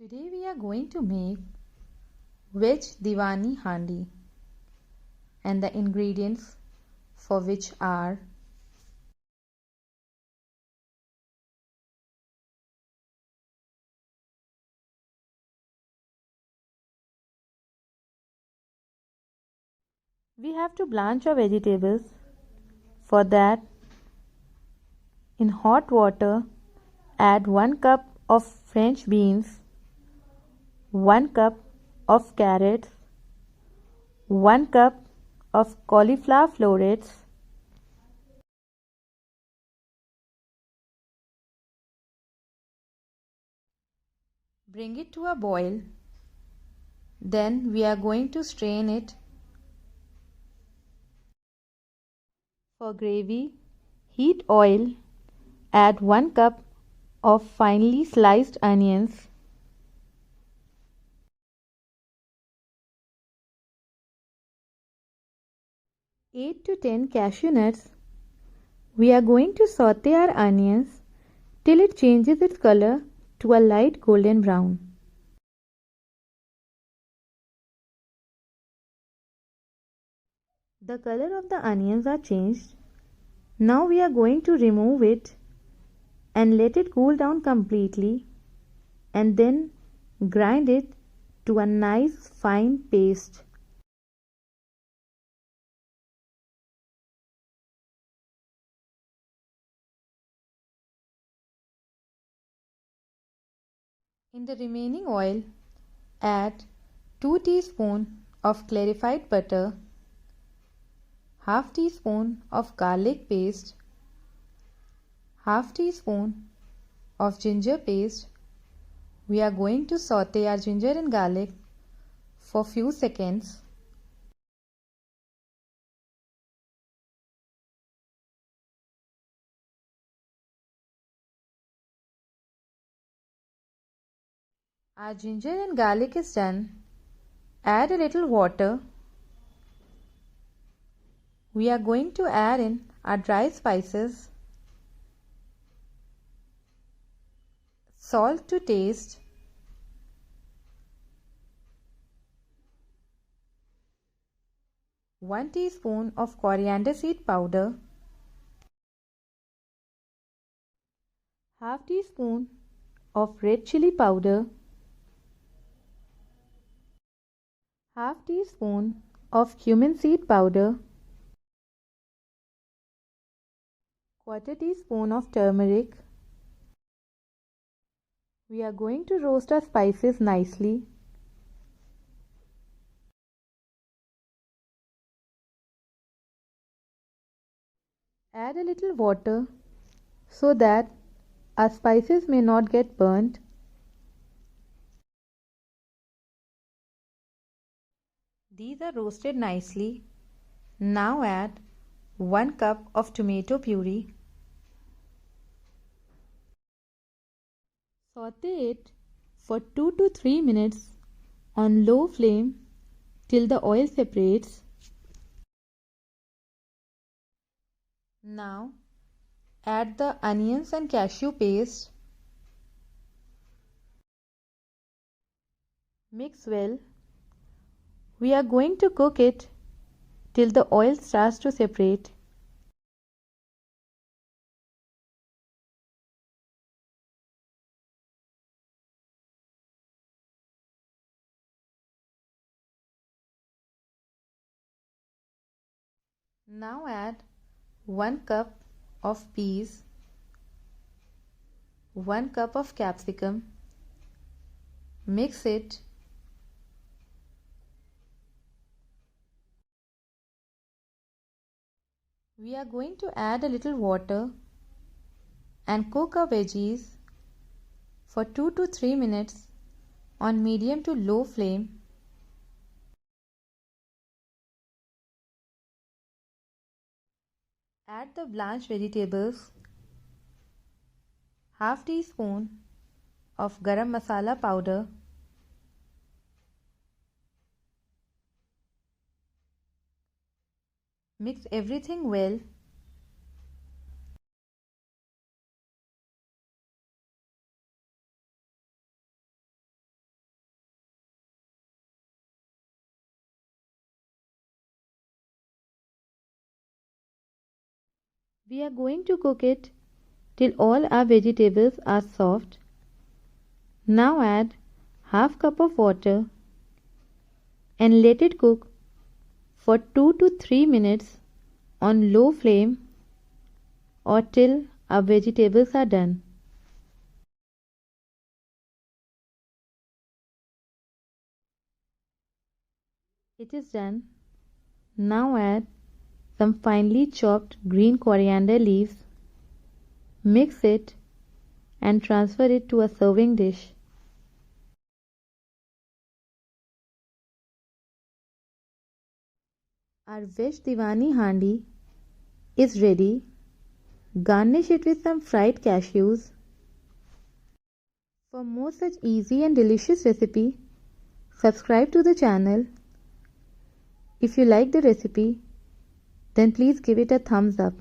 Today we are going to make Veg Diwani Handi, and the ingredients for which are we have to blanch our vegetables. For that, in hot water add 1 cup of French beans, 1 cup of carrots, 1 cup of cauliflower florets, bring it to a boil. Then we are going to strain it. For gravy, heat oil, add 1 cup of finely sliced onions, 8 to 10 cashew nuts. We are going to saute our onions till it changes its color to a light golden brown. The color of the onions are changed. Now we are going to remove it and let it cool down completely, and then grind it to a nice fine paste. In the remaining oil, add 2 teaspoons of clarified butter, half teaspoon of garlic paste, half teaspoon of ginger paste. We are going to saute our ginger and garlic for few seconds. Our ginger and garlic is done. Add a little water. We are going to add in our dry spices, salt to taste, one teaspoon of coriander seed powder, half teaspoon of red chili powder, half teaspoon of cumin seed powder, quarter teaspoon of turmeric. We are going to roast our spices nicely. Add a little water so that our spices may not get burnt. These are roasted nicely. Now add 1 cup of tomato puree. Saute it for 2 to 3 minutes on low flame till the oil separates. Now add the onions and cashew paste. Mix well. We are going to cook it till the oil starts to separate. Now add 1 cup of peas, 1 cup of capsicum. Mix it. We are going to add a little water and cook our veggies for 2 to 3 minutes on medium to low flame. Add the blanched vegetables, half teaspoon of garam masala powder, mix everything well. We are going to cook it till all our vegetables are soft. Now add half cup of water and let it cook for 2 to 3 minutes on low flame or till our vegetables are done. It is done. Now add some finely chopped green coriander leaves. Mix it and transfer it to a serving dish. Our Veg Diwani Handi is ready. Garnish it with some fried cashews. For more such easy and delicious recipe, subscribe to the channel. If you like the recipe, then please give it a thumbs up.